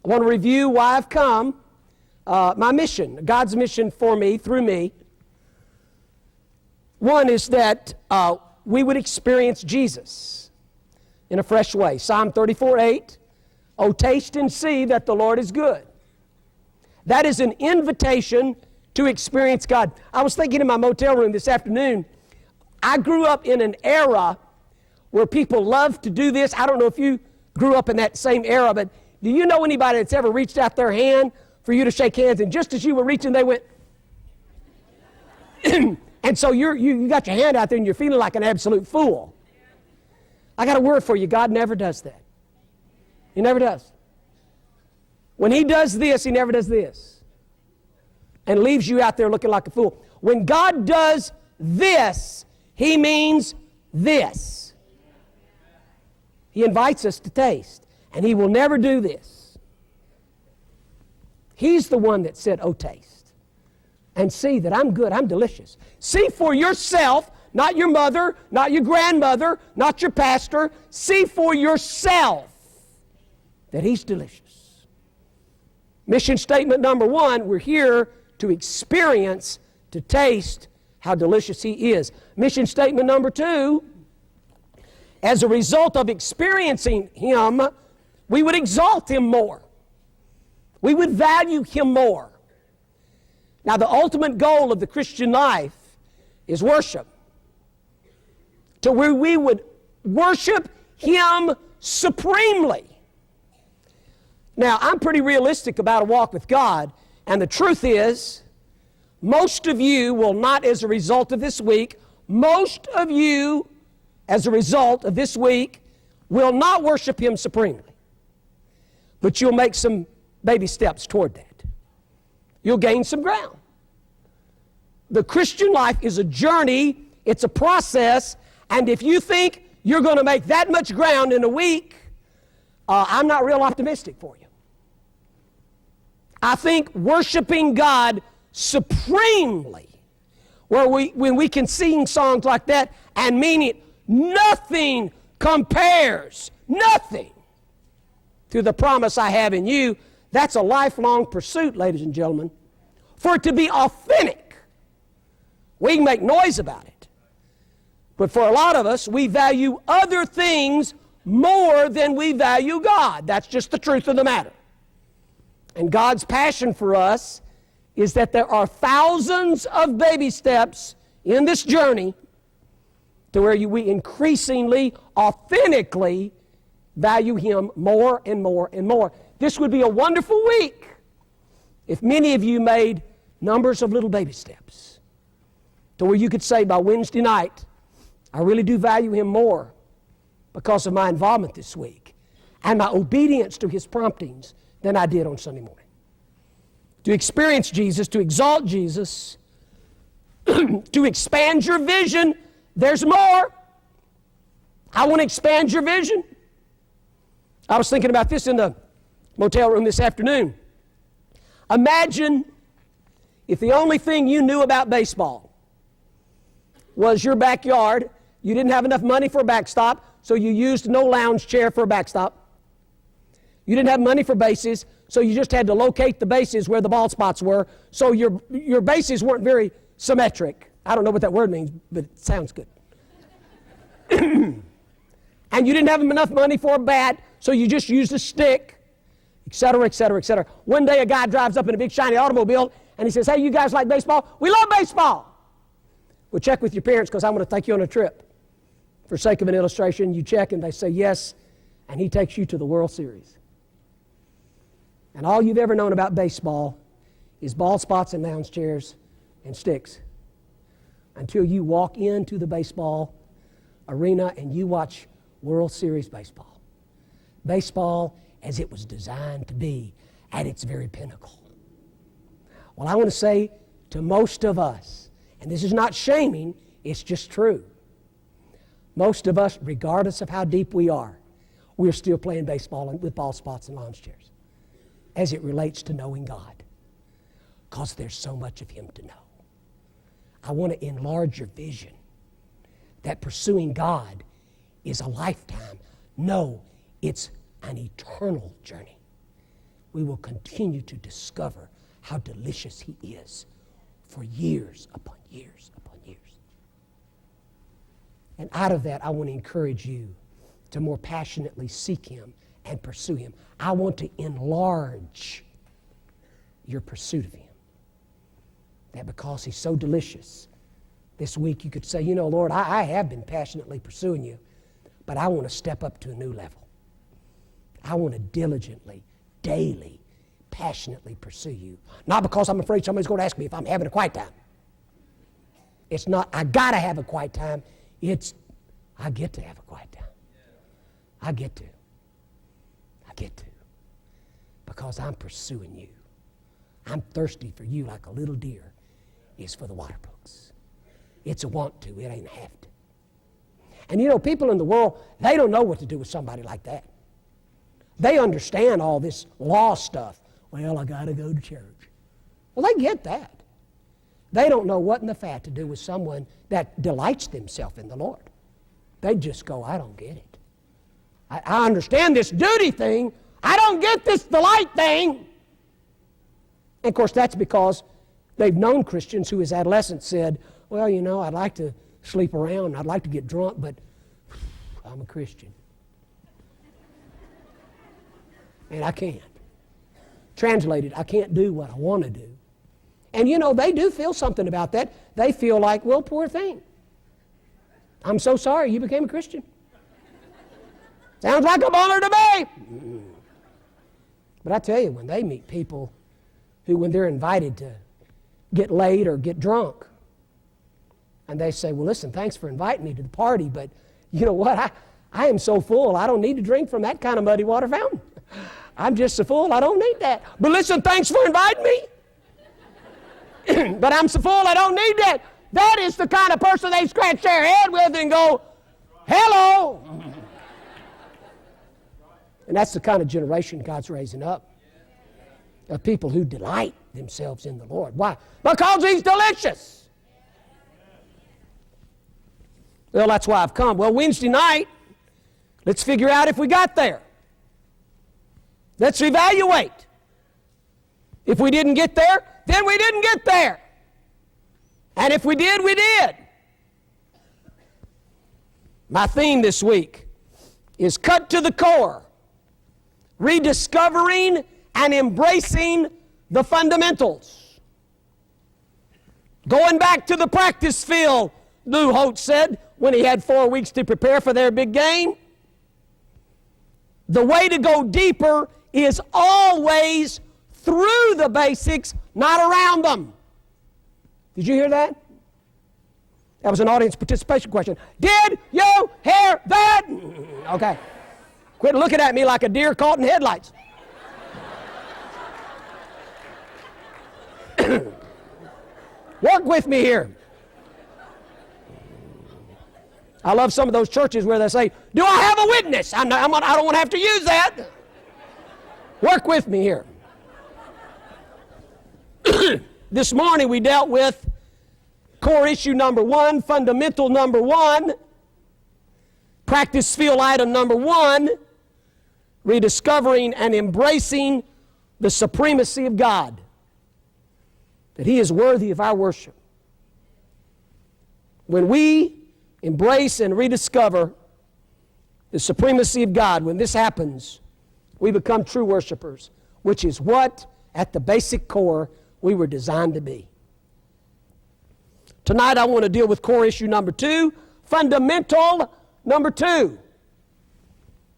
I want to review why I've come, my mission, God's mission for me, through me. One is that we would experience Jesus in a fresh way. Psalm 34:8, "Oh, taste and see that the Lord is good." That is an invitation to experience God. I was thinking in my motel room this afternoon, I grew up in an era where people loved to do this. I don't know if you grew up in that same era, but do you know anybody that's ever reached out their hand for you to shake hands, and just as you were reaching, they went, and so you got your hand out there and you're feeling like an absolute fool. I got a word for you. God never does that. He never does. When He does this, He never does this. And leaves you out there looking like a fool. When God does this, He means this. He invites us to taste. And He will never do this. He's the one that said, "Oh, taste and see that I'm good, I'm delicious." See for yourself, not your mother, not your grandmother, not your pastor. See for yourself that He's delicious. Mission statement number one, we're here to experience, to taste how delicious He is. Mission statement number two, as a result of experiencing Him, we would exalt Him more. We would value Him more. Now, the ultimate goal of the Christian life is worship. To where we would worship Him supremely. Now, I'm pretty realistic about a walk with God, and the truth is, most of you will not, as a result of this week, most of you, as a result of this week, will not worship Him supremely. But you'll make some baby steps toward that. You'll gain some ground. The Christian life is a journey, it's a process, and if you think you're going to make that much ground in a week, I'm not real optimistic for you. I think worshiping God supremely, when we can sing songs like that and mean it, nothing compares, nothing, to the promise I have in you. That's a lifelong pursuit, ladies and gentlemen. For it to be authentic, we can make noise about it. But for a lot of us, we value other things more than we value God. That's just the truth of the matter. And God's passion for us is that there are thousands of baby steps in this journey to where we increasingly, authentically value Him more and more and more. This would be a wonderful week if many of you made numbers of little baby steps to where you could say by Wednesday night, I really do value Him more because of my involvement this week and my obedience to His promptings than I did on Sunday morning. To experience Jesus, to exalt Jesus, to expand your vision, there's more. I want to expand your vision. I was thinking about this in the motel room this afternoon. Imagine if the only thing you knew about baseball was your backyard. You didn't have enough money for a backstop, so you used no lounge chair for a backstop. You didn't have money for bases, so you just had to locate the bases where the ball spots were, so your bases weren't very symmetric. I don't know what that word means, but it sounds good. And you didn't have enough money for a bat, so you just used a stick, etc., etc., etc. One day a guy drives up in a big shiny automobile, and he says, "Hey, you guys like baseball? We love baseball." Well, check with your parents because I'm going to take you on a trip. For sake of an illustration, you check and they say yes, and he takes you to the World Series. And all you've ever known about baseball is ball spots and lounge chairs and sticks until you walk into the baseball arena and you watch World Series baseball. Baseball as it was designed to be at its very pinnacle. Well, I want to say to most of us, and this is not shaming, it's just true. Most of us, regardless of how deep we are, we're still playing baseball with ball spots and lounge chairs as it relates to knowing God, because there's so much of Him to know. I want to enlarge your vision that pursuing God is a lifetime. No, it's an eternal journey we will continue to discover how delicious He is for years upon years upon years. And out of that, I want to encourage you to more passionately seek Him and pursue Him. I want to enlarge your pursuit of Him. That because He's so delicious, this week you could say, you know, Lord, I have been passionately pursuing You, but I want to step up to a new level. I want to diligently, daily, passionately pursue You. Not because I'm afraid somebody's going to ask me if I'm having a quiet time. It's not, I got to have a quiet time. It's, I get to have a quiet time. I get to. Because I'm pursuing You. I'm thirsty for You like a little deer is for the water brooks. It's a want to, it ain't a have to. And you know, people in the world, they don't know what to do with somebody like that. They understand all this law stuff. Well, I got to go to church. Well, they get that. They don't know what in the fat to do with someone that delights themselves in the Lord. They just go, I don't get it. I understand this duty thing. I don't get this delight thing. And of course, that's because they've known Christians who as adolescents said, well, you know, I'd like to sleep around, I'd like to get drunk, but I'm a Christian. And I can't. Translated, I can't do what I want to do. And you know, they do feel something about that. They feel like, well, poor thing. I'm so sorry you became a Christian. Sounds like a bummer to me. But I tell you, when they meet people who, when they're invited to get laid or get drunk, and they say, well, listen, thanks for inviting me to the party, but you know what? I am so full, I don't need to drink from that kind of muddy water fountain. I'm just so full, I don't need that. But listen, thanks for inviting me. But I'm so full, I don't need that. That is the kind of person they scratch their head with and go, hello. And that's the kind of generation God's raising up, of people who delight themselves in the Lord. Why? Because He's delicious. Well, that's why I've come. Well, Wednesday night, let's figure out if we got there. Let's evaluate. If we didn't get there, then we didn't get there. And if we did, we did. My theme this week is cut to the core, rediscovering and embracing the fundamentals. Going back to the practice field, Lou Holtz said when he had 4 weeks to prepare for their big game. The way to go deeper is always through the basics, not around them. Did you hear that? That was an audience participation question. Did you hear that? Okay. Quit looking at me like a deer caught in headlights. Work with me here. I love some of those churches where they say, do I have a witness? I don't want to have to use that. Work with me here. This morning we dealt with core issue number 1, fundamental number 1, practice field item number 1, rediscovering and embracing the supremacy of God, that He is worthy of our worship. When we embrace and rediscover the supremacy of God, when this happens, we become true worshipers, which is what, at the basic core, we were designed to be. Tonight I want to deal with core issue number 2, fundamental number 2.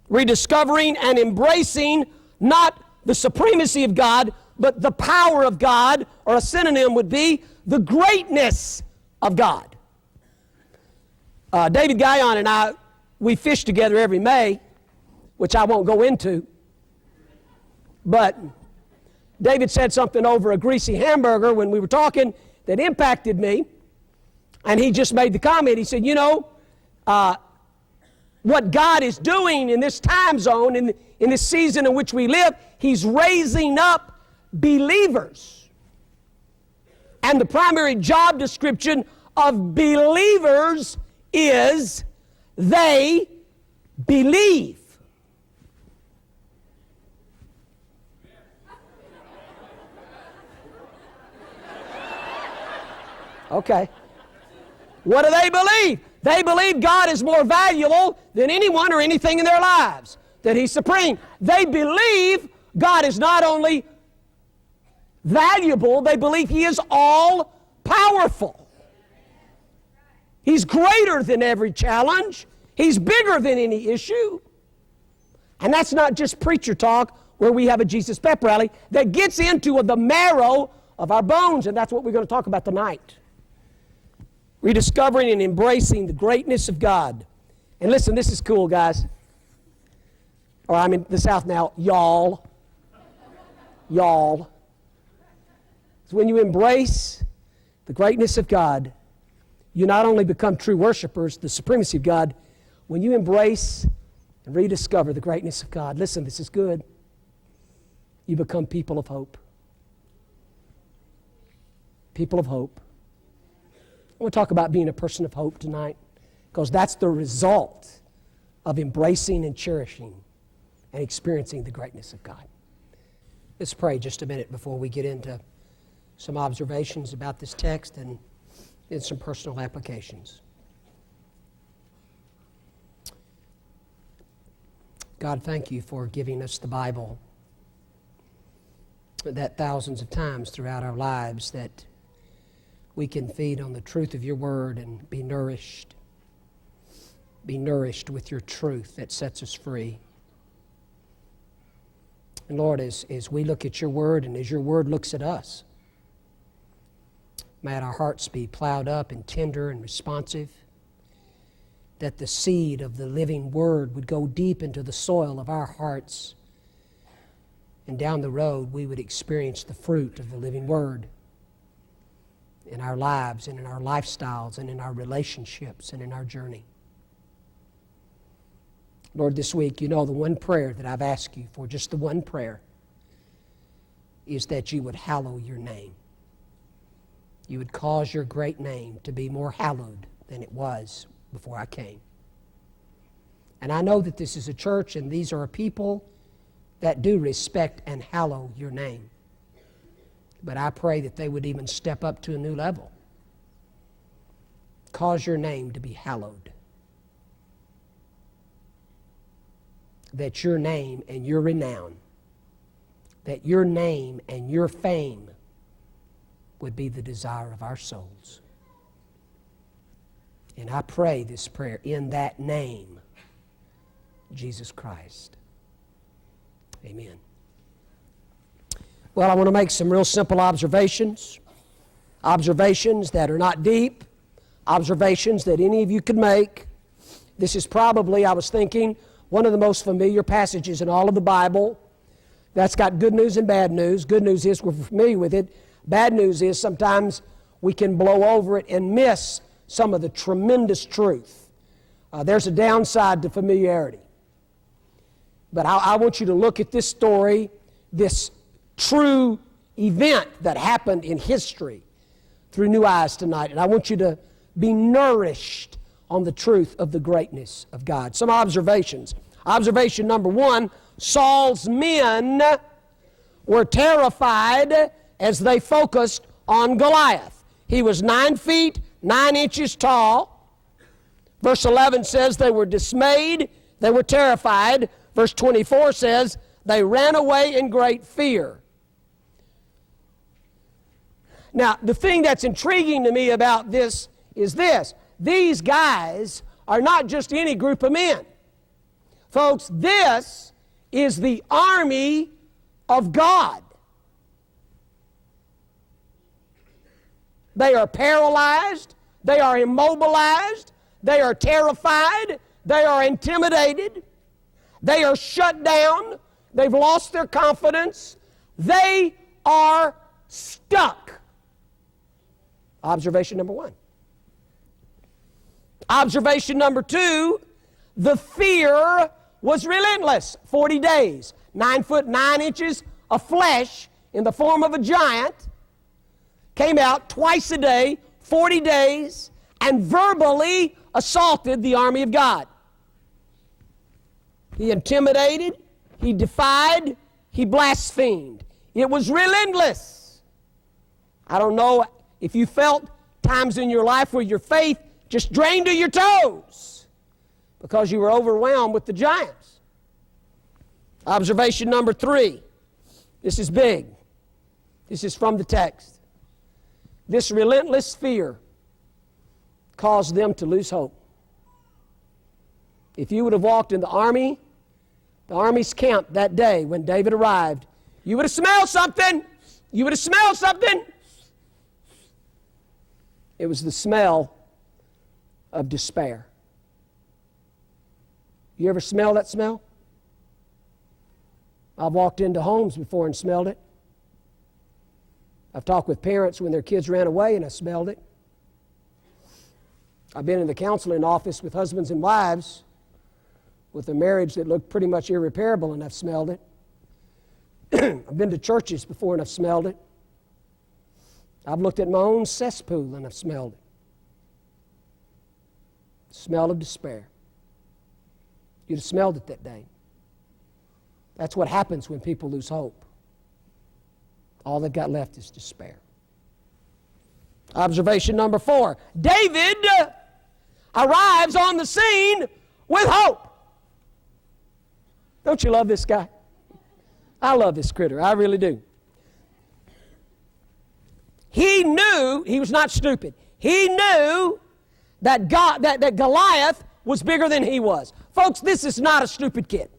Rediscovering and embracing not the supremacy of God, but the power of God, or a synonym would be the greatness of God. David Guyon and I, we fish together every May, which I won't go into, but David said something over a greasy hamburger when we were talking that impacted me, and he just made the comment. He said, you know, what God is doing in this time zone, in this season in which we live, He's raising up believers. And the primary job description of believers is they believe. Okay. What do they believe? They believe God is more valuable than anyone or anything in their lives, that He's supreme. They believe God is not only valuable, they believe He is all-powerful. He's greater than every challenge. He's bigger than any issue. And that's not just preacher talk where we have a Jesus pep rally. That gets into the marrow of our bones, and that's what we're going to talk about tonight. Rediscovering and embracing the greatness of God. And listen, this is cool, guys. Or I'm in the South now, y'all. Y'all. So when you embrace the greatness of God, you not only become true worshipers, the supremacy of God, when you embrace and rediscover the greatness of God, listen, this is good, you become people of hope. People of hope. I want to talk about being a person of hope tonight, because that's the result of embracing and cherishing and experiencing the greatness of God. Let's pray just a minute before we get into some observations about this text and some personal applications. God, thank you for giving us the Bible, that thousands of times throughout our lives that we can feed on the truth of your word and be nourished with your truth that sets us free. And Lord, as we look at your word and as your word looks at us, may our hearts be plowed up and tender and responsive, that the seed of the living word would go deep into the soil of our hearts, and down the road we would experience the fruit of the living word in our lives and in our lifestyles and in our relationships and in our journey. Lord, this week, you know the one prayer that I've asked you for, just the one prayer, is that you would hallow your name. You would cause your great name to be more hallowed than it was before I came. And I know that this is a church and these are a people that do respect and hallow your name. But I pray that they would even step up to a new level. Cause your name to be hallowed. That your name and your renown, that your name and your fame would be the desire of our souls. And I pray this prayer in that name, Jesus Christ. Amen. Well, I want to make some real simple observations. Observations that are not deep. Observations that any of you could make. This is probably, I was thinking, one of the most familiar passages in all of the Bible. That's got good news and bad news. Good news is we're familiar with it. Bad news is sometimes we can blow over it and miss some of the tremendous truth. There's a downside to familiarity. But I want you to look at this story, this true event that happened in history through new eyes tonight. And I want you to be nourished on the truth of the greatness of God. Some observations. Observation number one, Saul's men were terrified as they focused on Goliath. He was 9 feet, 9 inches tall. Verse 11 says they were dismayed, they were terrified. Verse 24 says they ran away in great fear. Now, the thing that's intriguing to me about this is this. These guys are not just any group of men. Folks, this is the army of God. They are paralyzed. They are immobilized. They are terrified. They are intimidated. They are shut down. They've lost their confidence. They are stuck. Observation number one. Observation number two, the fear was relentless. 40 days, 9 foot 9 inches of flesh in the form of a giant came out twice a day, 40 days, and verbally assaulted the army of God. He intimidated, he defied, he blasphemed. It was relentless. I don't know if you felt times in your life where your faith just drained to your toes because you were overwhelmed with the giants. Observation number 3. This is big. This is from the text. This relentless fear caused them to lose hope. If you would have walked in the army's camp that day when David arrived, you would have smelled something. You would have smelled something. It was the smell of despair. You ever smell that smell? I've walked into homes before and smelled it. I've talked with parents when their kids ran away and I smelled it. I've been in the counseling office with husbands and wives with a marriage that looked pretty much irreparable, and I've smelled it. I've been to churches before and I've smelled it. I've looked at my own cesspool and I've smelled it. The smell of despair. You'd have smelled it that day. That's what happens when people lose hope. All they've got left is despair. Observation number 4. David arrives on the scene with hope. Don't you love this guy? I love this critter. I really do. He knew, he was not stupid. He knew that that Goliath was bigger than he was. Folks, this is not a stupid kid.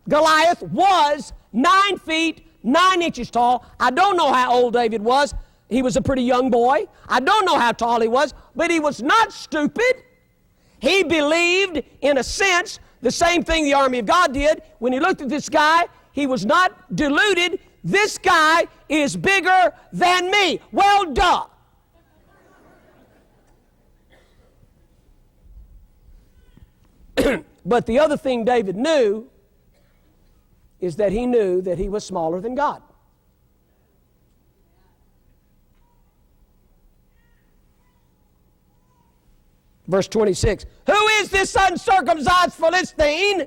Goliath was 9 feet, 9 inches tall. I don't know how old David was. He was a pretty young boy. I don't know how tall he was, but he was not stupid. He believed, in a sense, the same thing the army of God did. When he looked at this guy, he was not deluded. This guy is bigger than me. Well, duh. But the other thing David knew is that he knew that he was smaller than God. Verse 26, who is this uncircumcised Philistine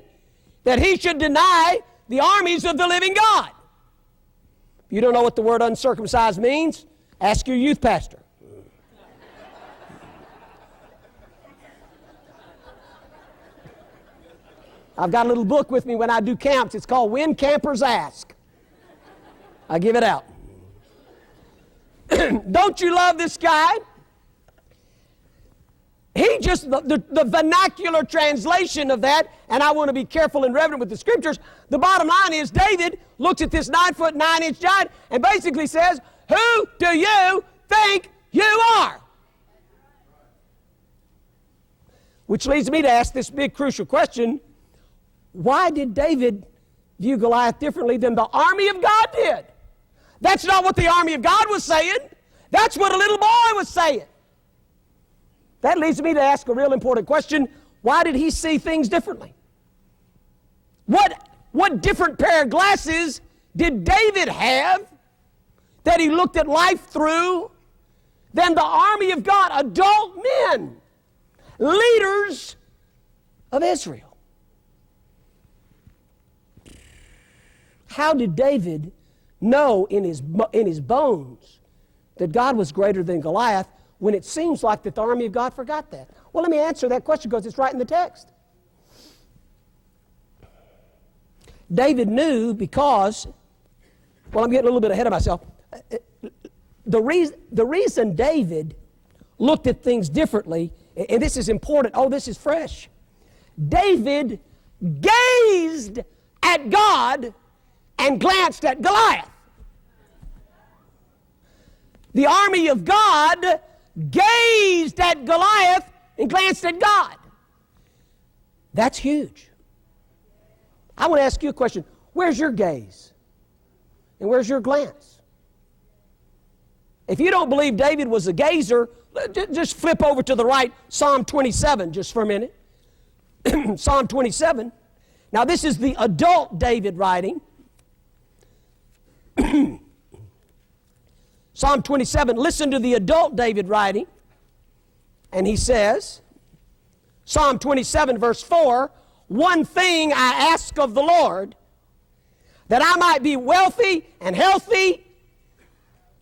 that he should deny the armies of the living God? If you don't know what the word uncircumcised means, ask your youth pastor. I've got a little book with me when I do camps. It's called When Campers Ask. I give it out. Don't you love this guy? He just, the vernacular translation of that, and I want to be careful and reverent with the scriptures, the bottom line is David looks at this 9 foot 9 inch giant and basically says, who do you think you are? Which leads me to ask this big crucial question, why did David view Goliath differently than the army of God did? That's not what the army of God was saying. That's what a little boy was saying. That leads me to ask a real important question. Why did he see things differently? What different pair of glasses did David have that he looked at life through than the army of God, adult men, leaders of Israel? How did David know in his bones that God was greater than Goliath when it seems like that the army of God forgot that? Well, let me answer that question because it's right in the text. David knew because, well, I'm getting a little bit ahead of myself. The reason David looked at things differently, and this is important, this is fresh. David gazed at God and glanced at Goliath. The army of God gazed at Goliath and glanced at God. That's huge. I want to ask you a question. Where's your gaze? And where's your glance? If you don't believe David was a gazer, just flip over to the right, Psalm 27 just for a minute. Psalm 27. Now this is the adult David writing. Psalm 27, listen to the adult David writing. And he says, Psalm 27 verse 4, one thing I ask of the Lord, that I might be wealthy and healthy.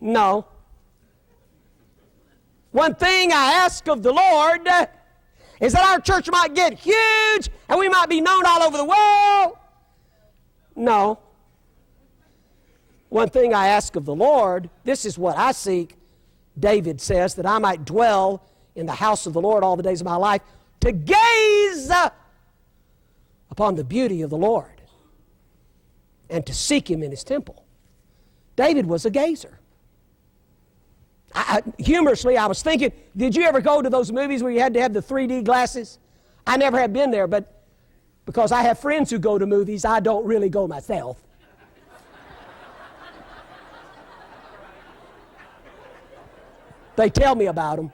No. One thing I ask of the Lord is that our church might get huge and we might be known all over the world. No. One thing I ask of the Lord, this is what I seek, David says, that I might dwell in the house of the Lord all the days of my life, to gaze upon the beauty of the Lord and to seek Him in His temple. David was a gazer. Humorously, I was thinking, did you ever go to those movies where you had to have the 3D glasses? I never have been there, but because I have friends who go to movies, I don't really go myself. They tell me about them.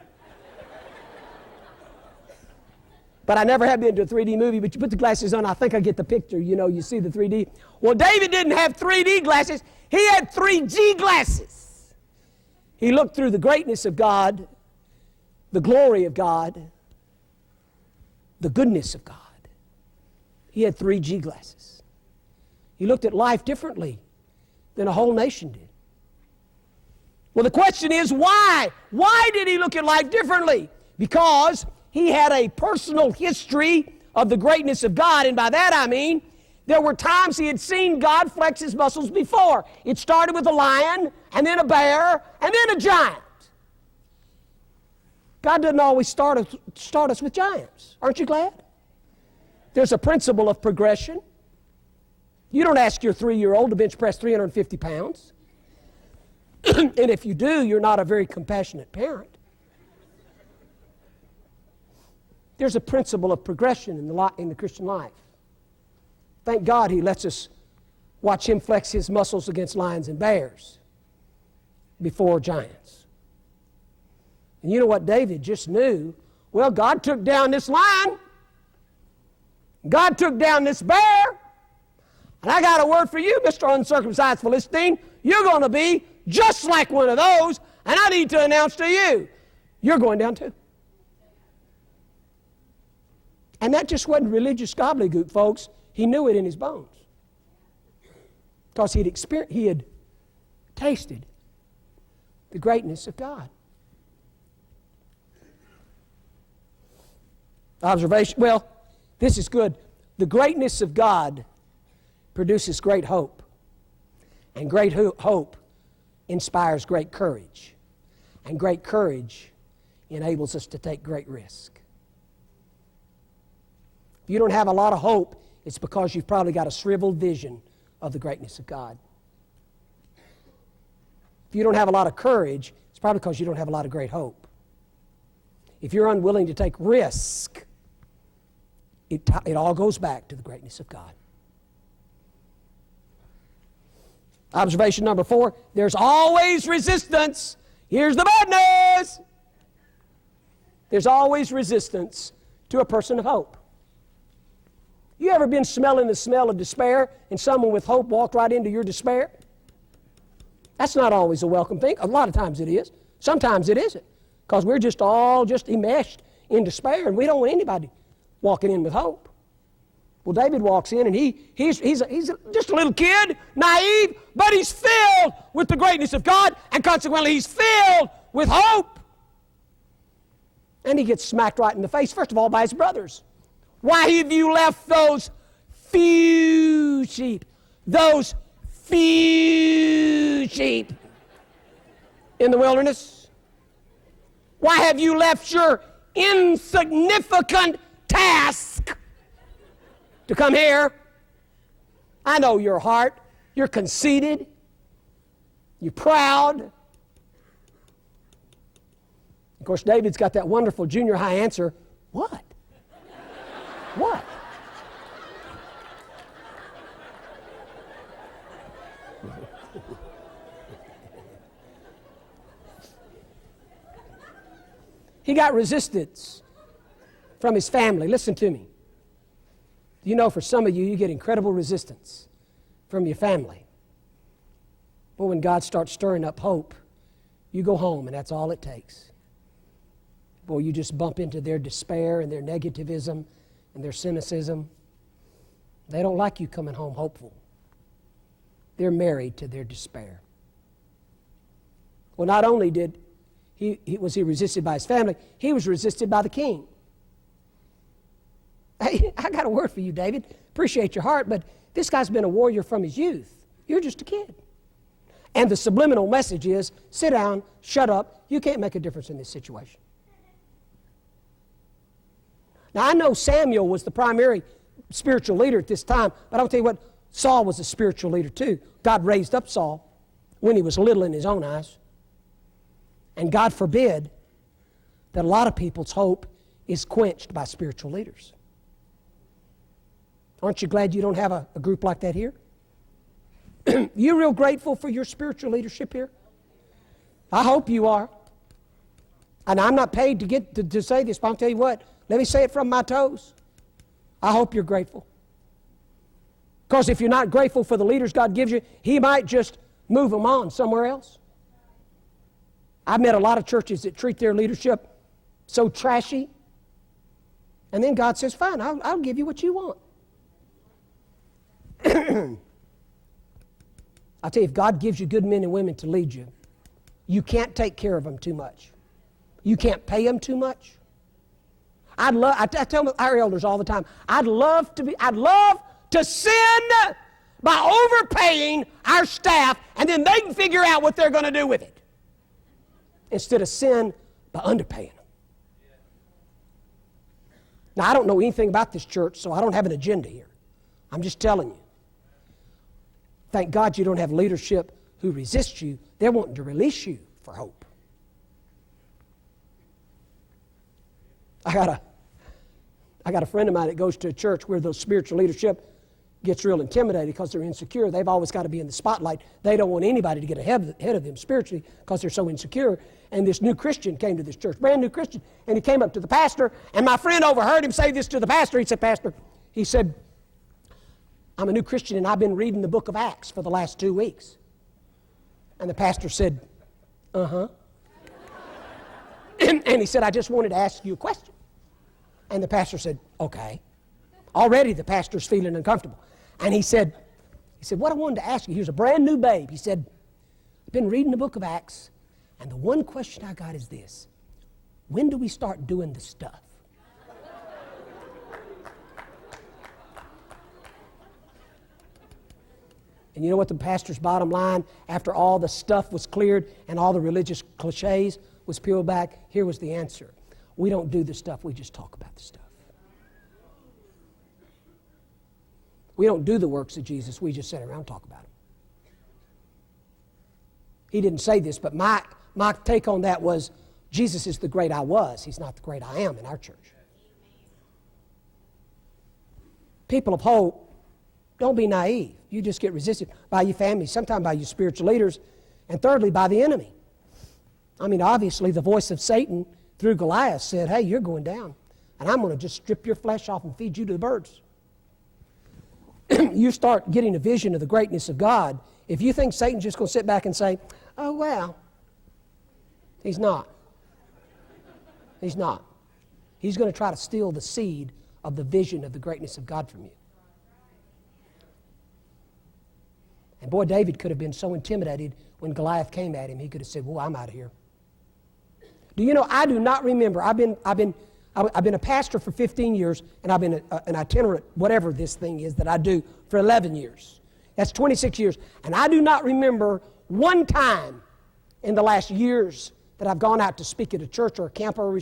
But I never have been to a 3D movie, but you put the glasses on, I think I get the picture, you see the 3D. Well, David didn't have 3D glasses, he had 3G glasses. He looked through the greatness of God, the glory of God, the goodness of God. He had 3G glasses. He looked at life differently than a whole nation did. Well, the question is why? Why did he look at life differently? Because he had a personal history of the greatness of God, and by that I mean there were times he had seen God flex His muscles before. It started with a lion, and then a bear, and then a giant. God doesn't always start us with giants. Aren't you glad? There's a principle of progression. You don't ask your 3-year-old to bench press 350 pounds. And if you do, you're not a very compassionate parent. There's a principle of progression in the Christian life. Thank God He lets us watch Him flex His muscles against lions and bears before giants. And you know what David just knew? Well, God took down this lion. God took down this bear. And I got a word for you, Mr. Uncircumcised Philistine. You're going to be just like one of those, and I need to announce to you, you're going down too. And that just wasn't religious gobbledygook, folks. He knew it in his bones. Because he had tasted the greatness of God. Observation, well, this is good. The greatness of God produces great hope. And great hope inspires great courage. And great courage enables us to take great risk. If you don't have a lot of hope, it's because you've probably got a shriveled vision of the greatness of God. If you don't have a lot of courage, it's probably because you don't have a lot of great hope. If you're unwilling to take risk, it all goes back to the greatness of God. Observation number 4, there's always resistance. Here's the bad news. There's always resistance to a person of hope. You ever been smelling the smell of despair and someone with hope walked right into your despair? That's not always a welcome thing. A lot of times it is. Sometimes it isn't. Because we're just all enmeshed in despair and we don't want anybody walking in with hope. Well, David walks in and he's just a little kid, naive, but he's filled with the greatness of God, and consequently he's filled with hope. And he gets smacked right in the face, first of all, by his brothers. Why have you left those few sheep? Those few sheep in the wilderness? Why have you left your insignificant task to come here? I know your heart. You're conceited. You're proud. Of course, David's got that wonderful junior high answer. What? What? He got resistance from his family. Listen to me. You know, for some of you, you get incredible resistance from your family. But when God starts stirring up hope, you go home and that's all it takes. Boy, you just bump into their despair and their negativism and their cynicism. They don't like you coming home hopeful. They're married to their despair. Well, not only did Was he resisted by his family? He was resisted by the king. Hey, I got a word for you, David. Appreciate your heart, but this guy's been a warrior from his youth. You're just a kid. And the subliminal message is, sit down, shut up. You can't make a difference in this situation. Now, I know Samuel was the primary spiritual leader at this time, but I'll tell you what, Saul was a spiritual leader too. God raised up Saul when he was little in his own eyes. And God forbid that a lot of people's hope is quenched by spiritual leaders. Aren't you glad you don't have a group like that here? You real grateful for your spiritual leadership here? I hope you are. And I'm not paid to say this, but I'll tell you what, let me say it from my toes. I hope you're grateful. Because if you're not grateful for the leaders God gives you, He might just move them on somewhere else. I've met a lot of churches that treat their leadership so trashy, and then God says, fine, I'll give you what you want. I'll tell you, if God gives you good men and women to lead you, you can't take care of them too much. You can't pay them too much. I tell our elders all the time, I'd love to sin by overpaying our staff, and then they can figure out what they're going to do with it, instead of sin by underpaying them. Now, I don't know anything about this church, so I don't have an agenda here. I'm just telling you. Thank God you don't have leadership who resist you. They're wanting to release you for hope. I got a friend of mine that goes to a church where the spiritual leadership gets real intimidated because they're insecure. They've always got to be in the spotlight. They don't want anybody to get ahead of them spiritually because they're so insecure. And this new Christian came to this church, brand new Christian, and he came up to the pastor, and my friend overheard him say this to the pastor. He said, Pastor, he said, I'm a new Christian and I've been reading the book of Acts for the last 2 weeks. And the pastor said, uh-huh. And he said, I just wanted to ask you a question. And the pastor said, okay. Already the pastor's feeling uncomfortable. And he said, what I wanted to ask you, he was a brand new babe. He said, I've been reading the book of Acts, and the one question I got is this: when do we start doing the stuff? And you know what the pastor's bottom line, after all the stuff was cleared and all the religious cliches was peeled back? Here was the answer. We don't do the stuff, we just talk about the stuff. We don't do the works of Jesus, we just sit around and talk about them. He didn't say this, but my take on that was, Jesus is the great I was. He's not the great I am in our church. People of hope, don't be naive. You just get resisted by your family, sometimes by your spiritual leaders, and thirdly, by the enemy. I mean, obviously, the voice of Satan through Goliath said, hey, you're going down, and I'm going to just strip your flesh off and feed you to the birds. You start getting a vision of the greatness of God. If you think Satan's just going to sit back and say, oh, well, he's not. He's not. He's going to try to steal the seed of the vision of the greatness of God from you. And boy, David could have been so intimidated when Goliath came at him, he could have said, well, I'm out of here. Do you know, I do not remember. I've been a pastor for 15 years, and I've been an itinerant, whatever this thing is that I do, for 11 years. That's 26 years. And I do not remember one time in the last years that I've gone out to speak at a church or a camp or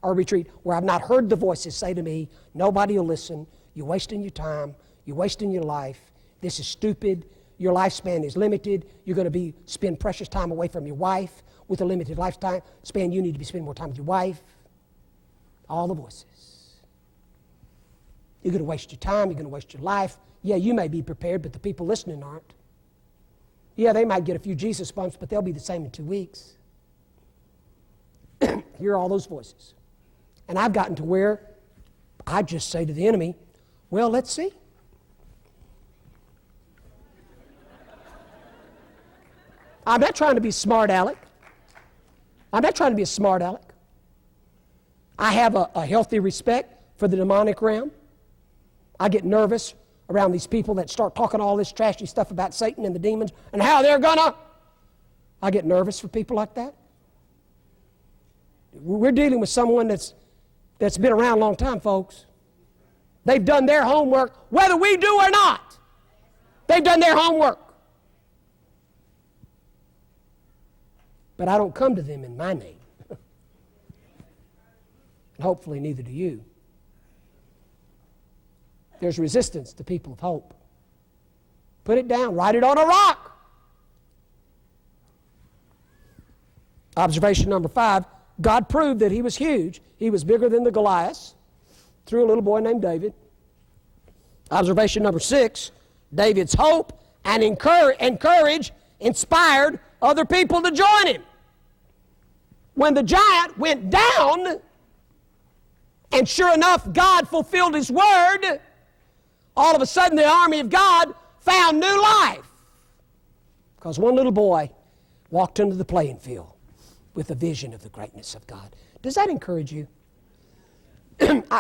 a retreat where I've not heard the voices say to me, nobody will listen, you're wasting your time, you're wasting your life, this is stupid, your lifespan is limited, you're going to spend precious time away from your wife. With a limited lifespan, you need to be spending more time with your wife. All the voices. You're going to waste your time, you're going to waste your life. Yeah, you may be prepared, but the people listening aren't. Yeah, they might get a few Jesus bumps, but they'll be the same in 2 weeks. Hear all those voices. And I've gotten to where I just say to the enemy, well, let's see. I'm not trying to be smart aleck. I'm not trying to be a smart aleck. I have a healthy respect for the demonic realm. I get nervous around these people that start talking all this trashy stuff about Satan and the demons and how they're gonna. I get nervous for people like that. We're dealing with someone that's been around a long time, folks. They've done their homework, whether we do or not. They've done their homework. But I don't come to them in my name. And hopefully neither do you. There's resistance to people of hope. Put it down. Write it on a rock. Observation number 5. God proved that he was huge. He was bigger than the Goliaths through a little boy named David. Observation number 6. David's hope and courage inspired other people to join him. When the giant went down, and sure enough, God fulfilled his word, all of a sudden the army of God found new life. Because one little boy walked into the playing field with a vision of the greatness of God. Does that encourage you?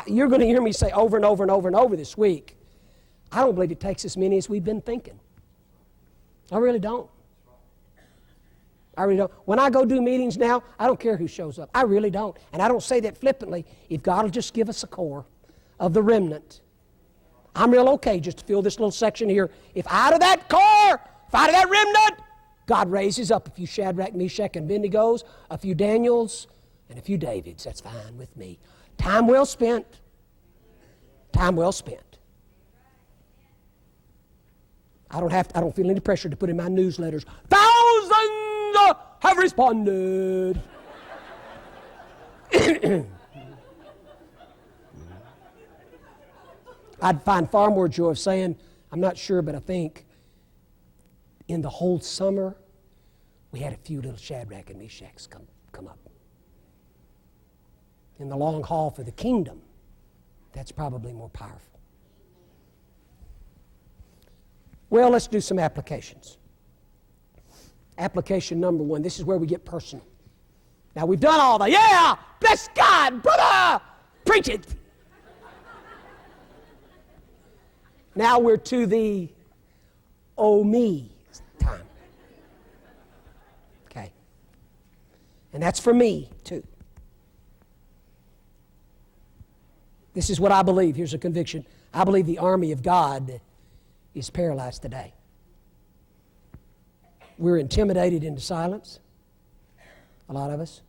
You're going to hear me say over and over and over and over this week, I don't believe it takes as many as we've been thinking. I really don't. I really don't. When I go do meetings now, I don't care who shows up. I really don't. And I don't say that flippantly. If God will just give us a core of the remnant, I'm real okay just to fill this little section here. If out of that core, if out of that remnant, God raises up a few Shadrach, Meshach, and Abednegos, a few Daniels, and a few Davids. That's fine with me. Time well spent. Time well spent. I don't feel any pressure to put in my newsletters, thousands have responded. I'd find far more joy of saying, I'm not sure, but I think in the whole summer, we had a few little Shadrach and Meshachs come up. In the long haul for the kingdom, that's probably more powerful. Well, let's do some applications. Application number 1, this is where we get personal. Now, we've done all the, yeah, bless God, brother, preach it. Now we're to the oh me time. Okay. And that's for me, too. This is what I believe. Here's a conviction. I believe the army of God is paralyzed today. We're intimidated into silence, a lot of us.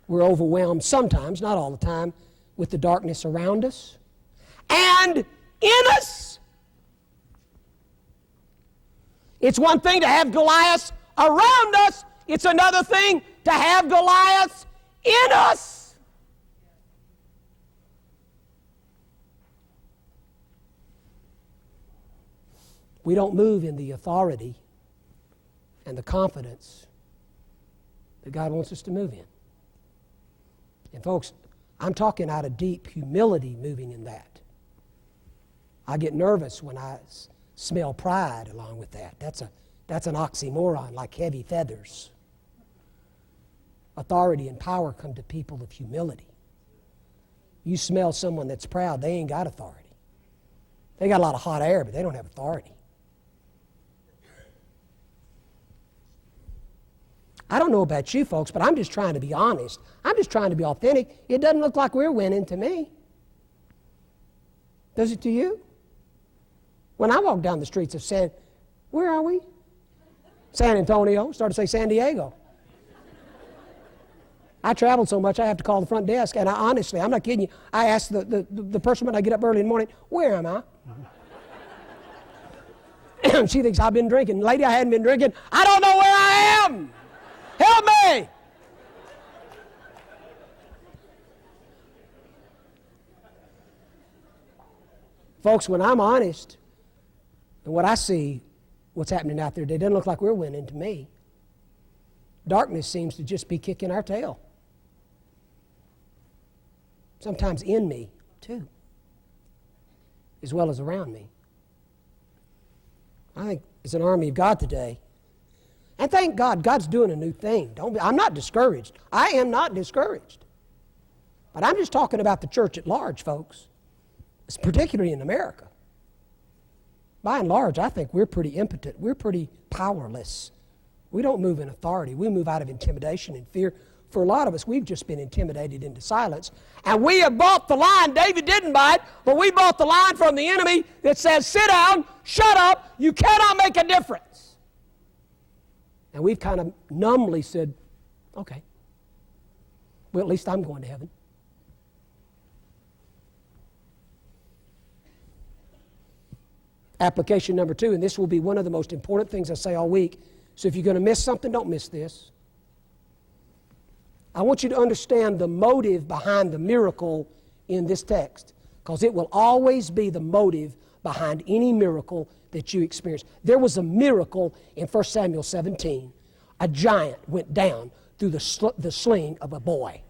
We're overwhelmed sometimes, not all the time, with the darkness around us and in us. It's one thing to have Goliaths around us. It's another thing to have Goliaths in us. We don't move in the authority and the confidence that God wants us to move in. And folks, I'm talking out of deep humility moving in that. I get nervous when I smell pride along with that. That's an oxymoron, like heavy feathers. Authority and power come to people of humility. You smell someone that's proud, they ain't got authority. They got a lot of hot air, but they don't have authority. I don't know about you folks, but I'm just trying to be honest. I'm just trying to be authentic. It doesn't look like we're winning to me. Does it to you? When I walk down the streets of where are we? San Antonio. Started to say San Diego. I traveled so much I have to call the front desk, and honestly, I'm not kidding you, I ask the person when I get up early in the morning, where am I? She thinks I've been drinking. Lady, I hadn't been drinking. I don't know where I am. Help me! Folks, when I'm honest, and what I see, what's happening out there, it doesn't look like we're winning to me. Darkness seems to just be kicking our tail. Sometimes in me, too, as well as around me. I think it's an army of God today. And thank God, God's doing a new thing. I'm not discouraged. I am not discouraged. But I'm just talking about the church at large, folks, particularly in America. By and large, I think we're pretty impotent. We're pretty powerless. We don't move in authority. We move out of intimidation and fear. For a lot of us, we've just been intimidated into silence. And we have bought the line. David didn't buy it, but we bought the line from the enemy that says, sit down, shut up, you cannot make a difference. And we've kind of numbly said, okay, well, at least I'm going to heaven. Application number 2, and this will be one of the most important things I say all week. So if you're going to miss something, don't miss this. I want you to understand the motive behind the miracle in this text, because it will always be the motive behind any miracle that you experience. There was a miracle in 1 Samuel 17. A giant went down through the sling of a boy.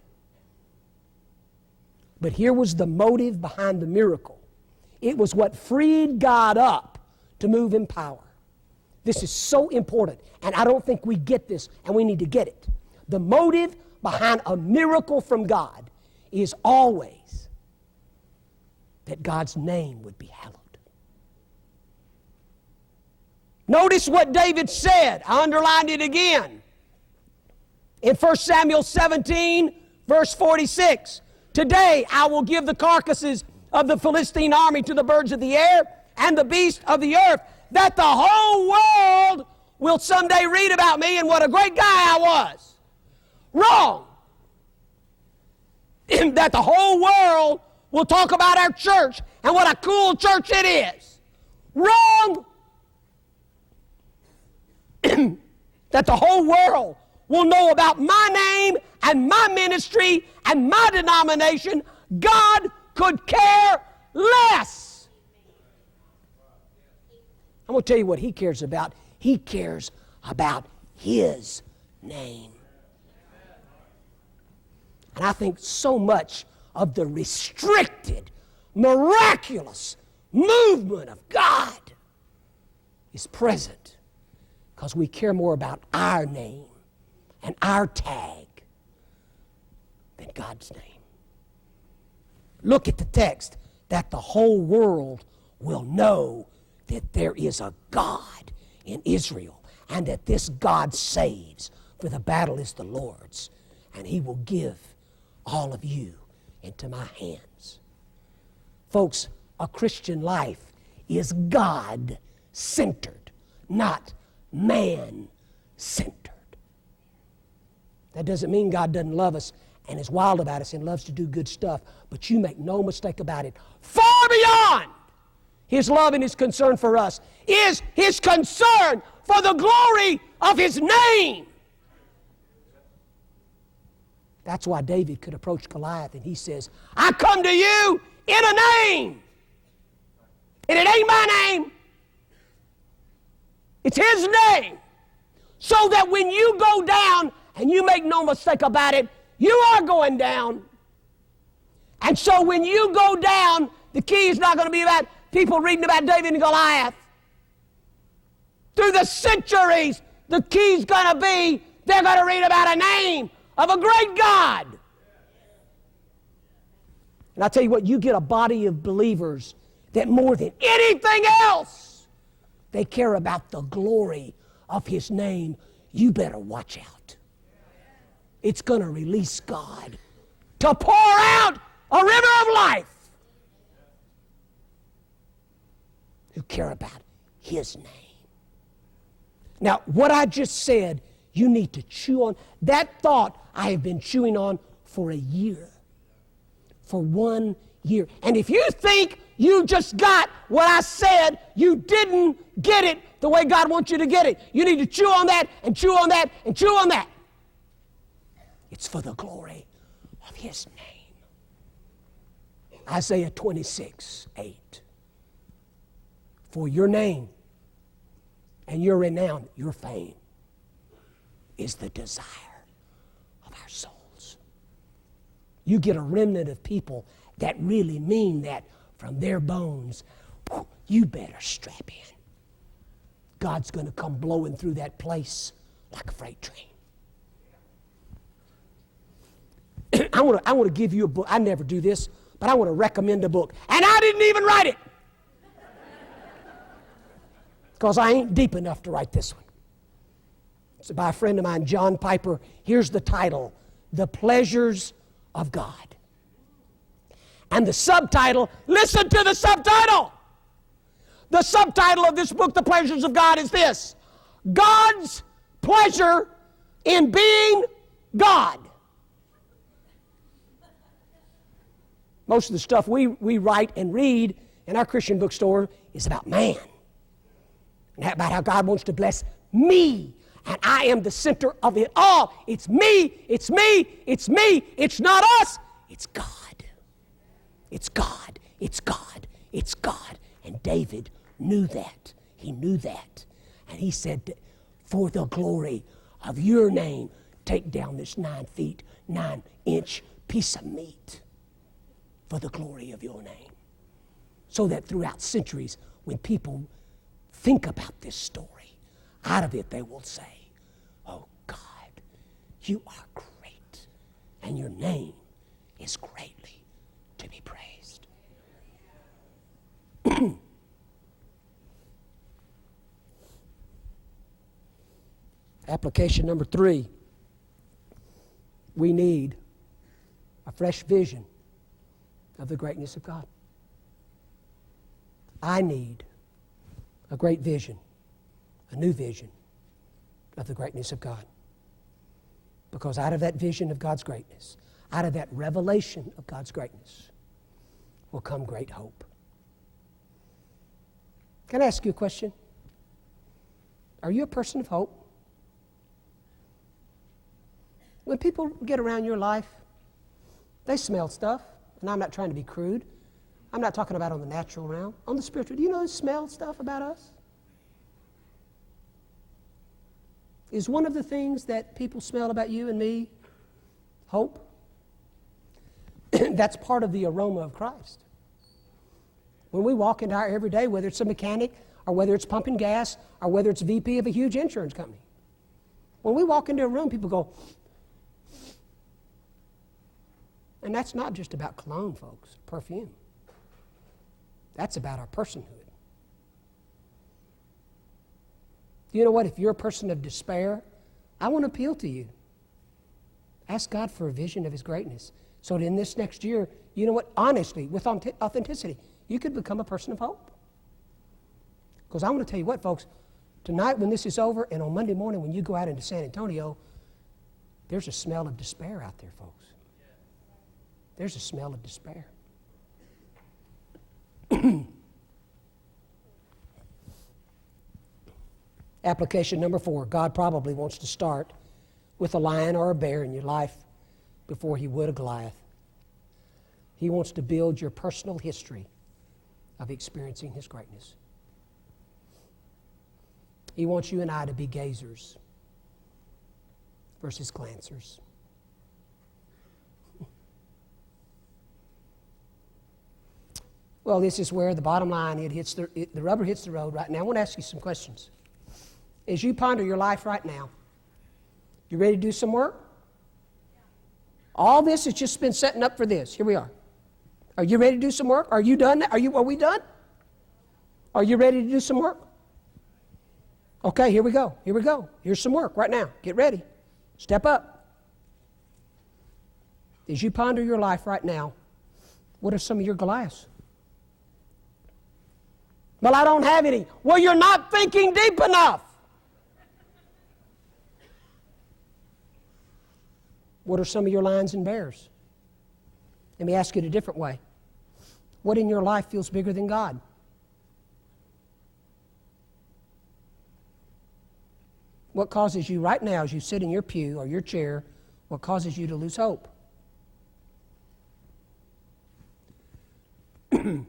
But here was the motive behind the miracle. It was what freed God up to move in power. This is so important, and I don't think we get this, and we need to get it. The motive behind a miracle from God is always that God's name would be hallowed. Notice what David said. I underlined it again. In 1 Samuel 17, verse 46, today I will give the carcasses of the Philistine army to the birds of the air and the beasts of the earth, that the whole world will someday read about me and what a great guy I was. Wrong. That the whole world will talk about our church and what a cool church it is. Wrong. That the whole world will know about my name and my ministry and my denomination. God could care less. I'm going to tell you what He cares about. He cares about His name. And I think so much of the restricted, miraculous movement of God is present because we care more about our name and our tag than God's name. Look at the text, that the whole world will know that there is a God in Israel and that this God saves, for the battle is the Lord's, and He will give all of you into my hands. Folks, a Christian life is God-centered, not man-centered. That doesn't mean God doesn't love us and is wild about us and loves to do good stuff, but you make no mistake about it, far beyond His love and His concern for us is His concern for the glory of His name. That's why David could approach Goliath and he says, I come to you in a name. And it ain't my name. It's His name. So that when you go down, and you make no mistake about it, you are going down. And so when you go down, the key is not going to be about people reading about David and Goliath. Through the centuries, the key's going to be they're going to read about a name of a great God. And I tell you what, you get a body of believers that more than anything else, they care about the glory of His name. You better watch out. It's going to release God to pour out a river of life who care about His name. Now, what I just said, you need to chew on. That thought I have been chewing on for a year. For 1 year. And if you think you just got what I said, you didn't get it the way God wants you to get it. You need to chew on that and chew on that and chew on that. It's for the glory of His name. Isaiah 26:8. For your name and your renown, your fame, is the desire of our souls. You get a remnant of people that really mean that from their bones. You better strap in. God's going to come blowing through that place like a freight train. I want to give you a book. I never do this, but I want to recommend a book. And I didn't even write it. Because I ain't deep enough to write this one. It's by a friend of mine, John Piper. Here's the title, The pleasures of God. And the subtitle, listen to the subtitle. The subtitle of this book, The Pleasures of God, is this: God's pleasure in being God. Most of the stuff we write and read in our Christian bookstore is about man. And about how God wants to bless me. And I am the center of it all. It's me, it's me, it's me. It's not us, it's God. It's God, it's God, it's God. And David knew that. He knew that. And he said, for the glory of your name, take down this 9 feet, 9-inch piece of meat. For the glory of your name. So that throughout centuries, when people think about this story, out of it they will say, oh God, you are great, and your name is greatly to be praised. Application number 3. We need a fresh vision of the greatness of God. I need a great vision, a new vision of the greatness of God. Because out of that vision of God's greatness, out of that revelation of God's greatness, will come great hope. Can I ask you a question? Are you a person of hope? When people get around your life, they smell stuff. And I'm not trying to be crude. I'm not talking about on the natural realm. On the spiritual, do you know they smell stuff about us? Is one of the things that people smell about you and me hope? That's part of the aroma of Christ. When we walk into our everyday, whether it's a mechanic or whether it's pumping gas or whether it's VP of a huge insurance company, when we walk into a room, people go, and that's not just about cologne, folks, perfume. That's about our personhood. You know what? If you're a person of despair, I want to appeal to you. Ask God for a vision of His greatness. So that in this next year, you know what? Honestly, with authenticity, you could become a person of hope. Because I want to tell you what, folks, tonight when this is over and on Monday morning when you go out into San Antonio, there's a smell of despair out there, folks. There's a smell of despair. Application number 4. God probably wants to start with a lion or a bear in your life before He would a Goliath. He wants to build your personal history of experiencing His greatness. He wants you and I to be gazers versus glancers. Well, this is where the bottom line, the rubber hits the road right now. I want to ask you some questions. As you ponder your life right now, you ready to do some work? All this has just been setting up for this. Here we are. Are you ready to do some work? Are you done? Are we done? Are you ready to do some work? Okay, here we go. Here we go. Here's some work right now. Get ready. Step up. As you ponder your life right now, what are some of your Goliaths? Well, I don't have any. Well, you're not thinking deep enough. What are some of your lions and bears? Let me ask it a different way. What in your life feels bigger than God? What causes you right now as you sit in your pew or your chair, what causes you to lose hope? Let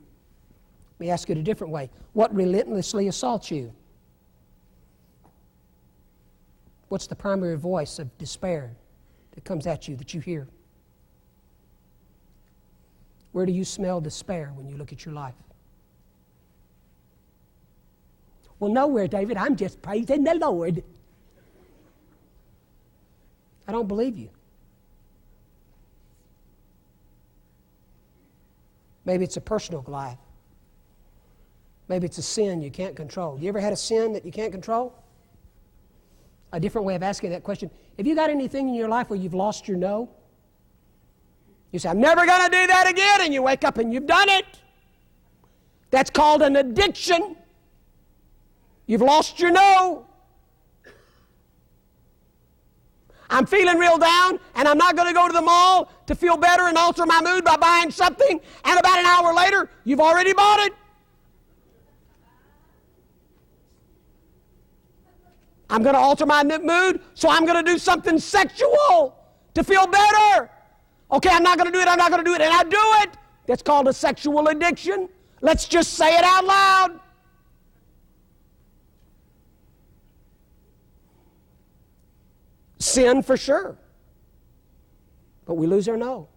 me ask it a different way. What relentlessly assaults you? What's the primary voice of despair that comes at you that you hear? Where do you smell despair when you look at your life? Well, nowhere, David. I'm just praising the Lord. I don't believe you. Maybe it's a personal Goliath. Maybe it's a sin you can't control. You ever had a sin that you can't control? A different way of asking that question. Have you got anything in your life where you've lost your no? You say, I'm never going to do that again, and you wake up and you've done it. That's called an addiction. You've lost your no. I'm feeling real down, and I'm not going to go to the mall to feel better and alter my mood by buying something, and about an hour later, you've already bought it. I'm going to alter my mood, so I'm going to do something sexual to feel better. Okay, I'm not going to do it, and I do it. That's called a sexual addiction. Let's just say it out loud. Sin for sure. But we lose our no.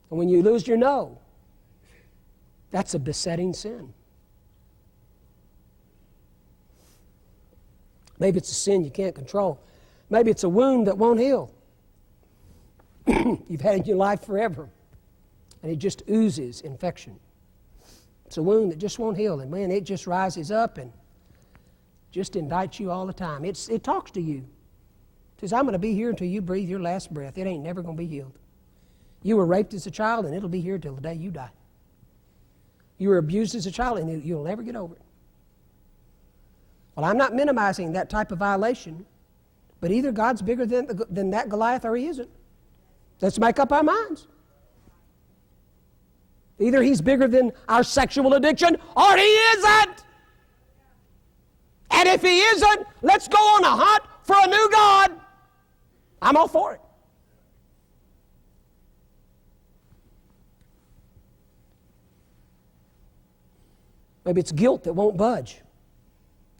And when you lose your no, that's a besetting sin. Maybe it's a sin you can't control. Maybe it's a wound that won't heal. You've had it in your life forever, and it just oozes infection. It's a wound that just won't heal, and man, it just rises up and just indicts you all the time. It talks to you. It says, I'm going to be here until you breathe your last breath. It ain't never going to be healed. You were raped as a child, and it'll be here till the day you die. You were abused as a child, and you'll never get over it. Well, I'm not minimizing that type of violation, but either God's bigger than that Goliath or he isn't. Let's make up our minds. Either he's bigger than our sexual addiction or he isn't. And if he isn't, let's go on a hunt for a new God. I'm all for it. Maybe it's guilt that won't budge.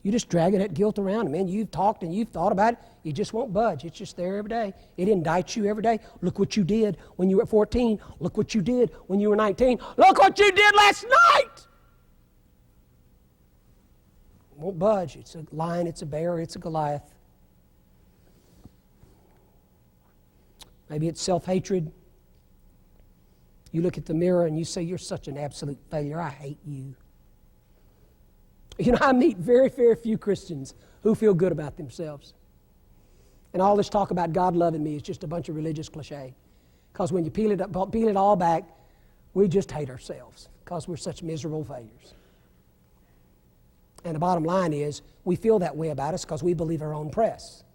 You just dragging that guilt around. Man, you've talked and you've thought about it. You just won't budge. It's just there every day. It indicts you every day. Look what you did when you were 14. Look what you did when you were 19. Look what you did last night. It won't budge. It's a lion, it's a bear, it's a Goliath. Maybe it's self-hatred. You look at the mirror and you say, you're such an absolute failure. I hate you. You know, I meet very, very few Christians who feel good about themselves. And all this talk about God loving me is just a bunch of religious cliche. Because when you peel it all back, we just hate ourselves because we're such miserable failures. And the bottom line is, we feel that way about us because we believe our own press.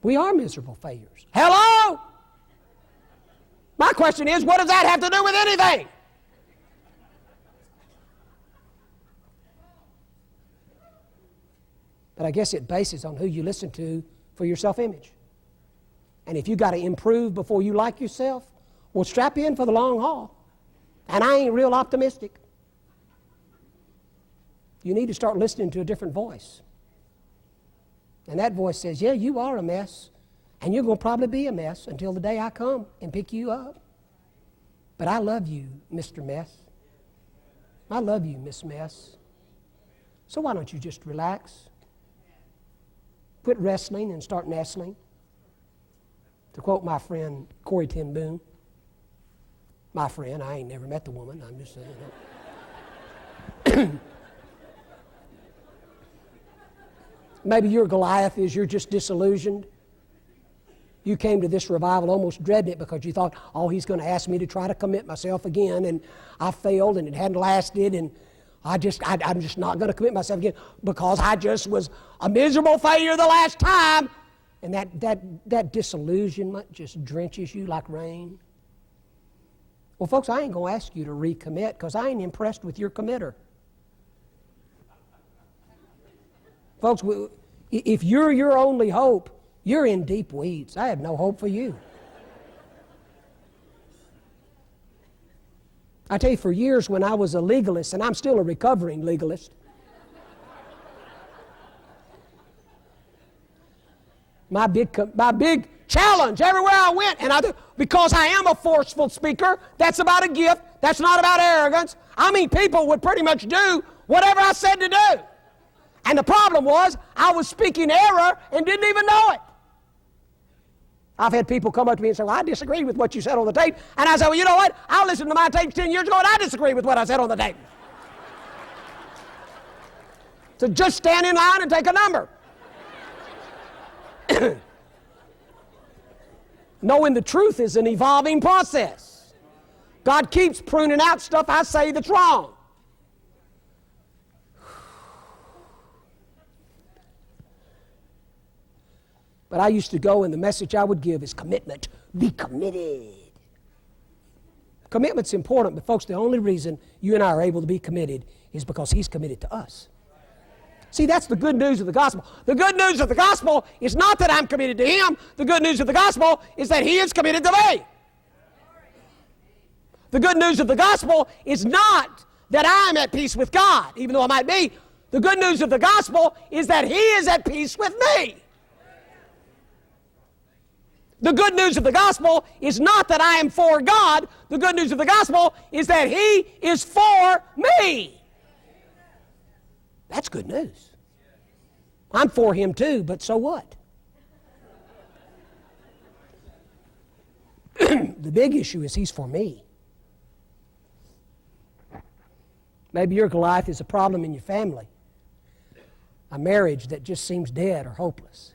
We are miserable failures. Hello? My question is, what does that have to do with anything? But I guess it bases on who you listen to for your self-image. And if you got to improve before you like yourself, well, strap in for the long haul. And I ain't real optimistic. You need to start listening to a different voice. And that voice says, yeah, you are a mess, and you're going to probably be a mess until the day I come and pick you up. But I love you, Mr. Mess. I love you, Miss Mess. So why don't you just relax? Quit wrestling and start nestling. To quote my friend Corey Ten Boom, my friend, I ain't never met the woman, I'm just saying. Maybe your Goliath is you're just disillusioned. You came to this revival almost dreading it because you thought, oh, he's going to ask me to try to commit myself again, and I failed and it hadn't lasted, and I'm just not going to commit myself again because I just was a miserable failure the last time. And that disillusionment just drenches you like rain. Well, folks, I ain't going to ask you to recommit because I ain't impressed with your committer. Folks, if you're your only hope, you're in deep weeds. I have no hope for you. I tell you, for years when I was a legalist, and I'm still a recovering legalist, my big challenge everywhere I went, and because I am a forceful speaker, that's about a gift, that's not about arrogance. I mean, people would pretty much do whatever I said to do. And the problem was, I was speaking error and didn't even know it. I've had people come up to me and say, well, I disagree with what you said on the tape. And I say, well, you know what? I listened to my tapes 10 years ago and I disagree with what I said on the tape. So just stand in line and take a number. Knowing the truth is an evolving process. God keeps pruning out stuff I say that's wrong. But I used to go, and the message I would give is commitment. Be committed. Commitment's important, but folks, the only reason you and I are able to be committed is because He's committed to us. See, that's the good news of the gospel. The good news of the gospel is not that I'm committed to Him. The good news of the gospel is that He is committed to me. The good news of the gospel is not that I'm at peace with God, even though I might be. The good news of the gospel is that He is at peace with me. The good news of the gospel is not that I am for God. The good news of the gospel is that He is for me. That's good news. I'm for Him too, but so what? The big issue is He's for me. Maybe your Goliath is a problem in your family, a marriage that just seems dead or hopeless.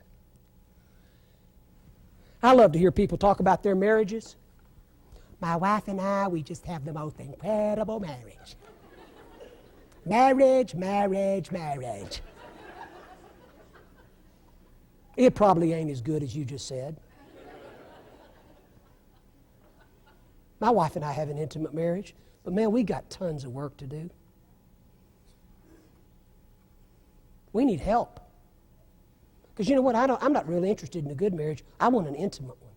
I love to hear people talk about their marriages. My wife and I, we just have the most incredible marriage. Marriage, marriage, marriage. It probably ain't as good as you just said. My wife and I have an intimate marriage, but man, we got tons of work to do. We need help. Because you know what? I'm not really interested in a good marriage. I want an intimate one.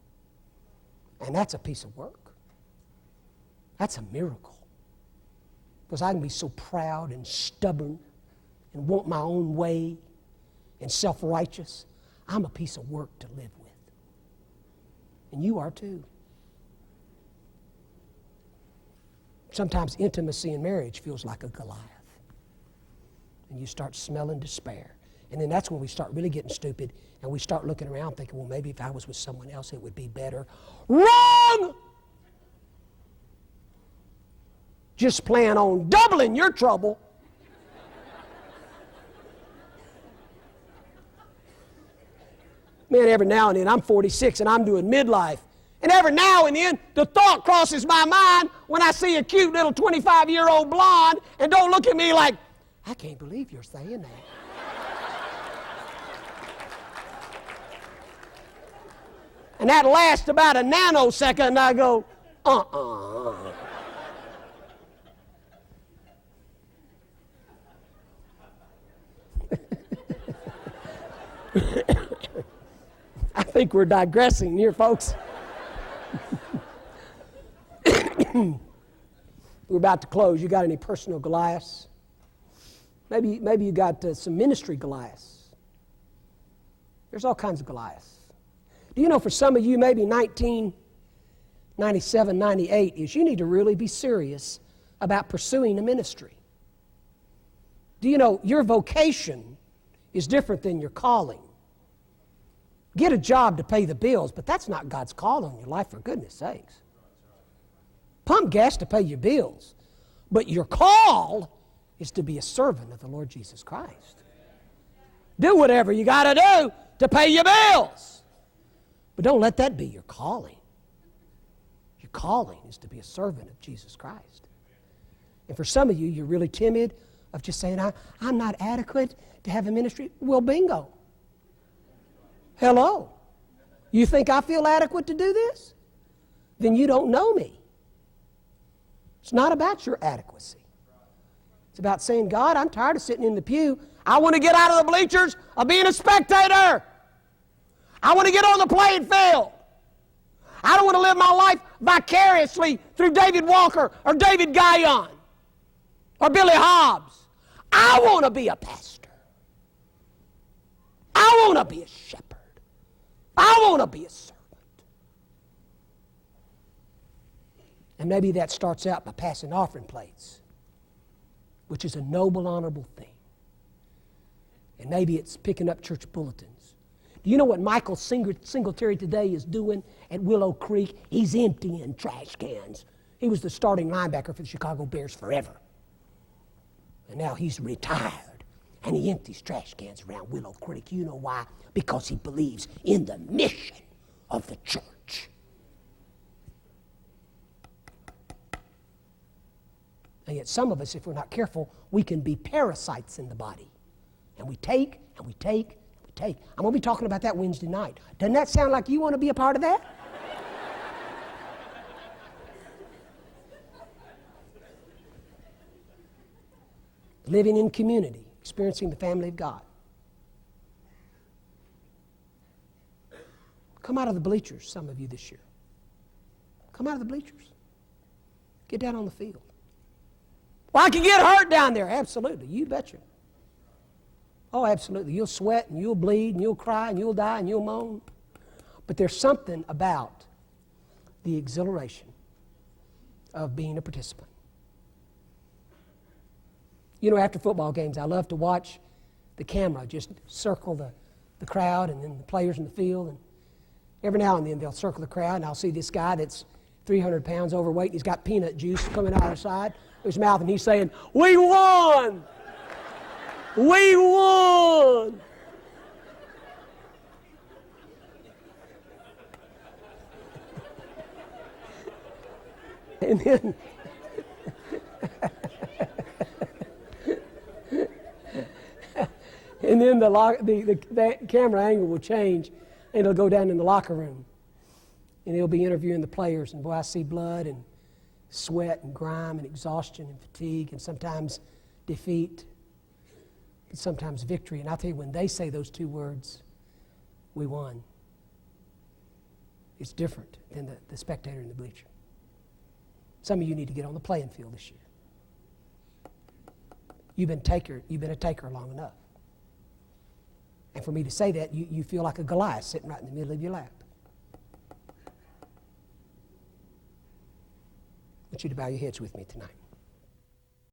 And that's a piece of work. That's a miracle. Because I can be so proud and stubborn and want my own way and self-righteous. I'm a piece of work to live with. And you are too. Sometimes intimacy in marriage feels like a Goliath. And you start smelling despair. And then that's when we start really getting stupid and we start looking around thinking, well, maybe if I was with someone else, it would be better. Wrong! Just plan on doubling your trouble. Man, every now and then, I'm 46 and I'm doing midlife. And every now and then, the thought crosses my mind when I see a cute little 25-year-old blonde and don't look at me like, I can't believe you're saying that. And that lasts about a nanosecond, and I go, I think we're digressing here, folks. We're about to close. You got any personal Goliaths? Maybe you got some ministry Goliaths. There's all kinds of Goliaths. Do you know for some of you, maybe 1997, 98 is you need to really be serious about pursuing a ministry. Do you know your vocation is different than your calling? Get a job to pay the bills, but that's not God's call on your life, for goodness sakes. Pump gas to pay your bills, but your call is to be a servant of the Lord Jesus Christ. Do whatever you got to do to pay your bills. But don't let that be your calling. Your calling is to be a servant of Jesus Christ. And for some of you, you're really timid of just saying, I'm not adequate to have a ministry. Well, bingo. Hello. You think I feel adequate to do this? Then you don't know me. It's not about your adequacy. It's about saying, God, I'm tired of sitting in the pew. I want to get out of the bleachers of being a spectator. I want to get on the playing field. I don't want to live my life vicariously through David Walker or David Guyon or Billy Hobbs. I want to be a pastor. I want to be a shepherd. I want to be a servant. And maybe that starts out by passing offering plates, which is a noble, honorable thing. And maybe it's picking up church bulletins. Do you know what Michael Singletary today is doing at Willow Creek? He's emptying trash cans. He was the starting linebacker for the Chicago Bears forever. And now he's retired. And he empties trash cans around Willow Creek. You know why? Because he believes in the mission of the church. And yet some of us, if we're not careful, we can be parasites in the body. And we take, and we take, and we take. I'm going to be talking about that Wednesday night. Doesn't that sound like you want to be a part of that? Living in community, experiencing the family of God. Come out of the bleachers, some of you this year. Come out of the bleachers. Get down on the field. Well, I can get hurt down there. Absolutely, you betcha. Oh, absolutely. You'll sweat and you'll bleed and you'll cry and you'll die and you'll moan. But there's something about the exhilaration of being a participant. You know, after football games, I love to watch the camera just circle the crowd and then the players in the field. And every now and then they'll circle the crowd and I'll see this guy that's 300 pounds overweight and he's got peanut juice coming out of the side of his mouth and he's saying, "We won! We won!" And then and then the camera angle will change and it'll go down in the locker room. And he'll be interviewing the players, and boy, I see blood and sweat and grime and exhaustion and fatigue and sometimes defeat, but sometimes victory. And I'll tell you, when they say those two words, "We won," it's different than the spectator in the bleacher. Some of you need to get on the playing field this year. You've been a taker long enough. And for me to say that, you feel like a Goliath sitting right in the middle of your lap. I want you to bow your heads with me tonight.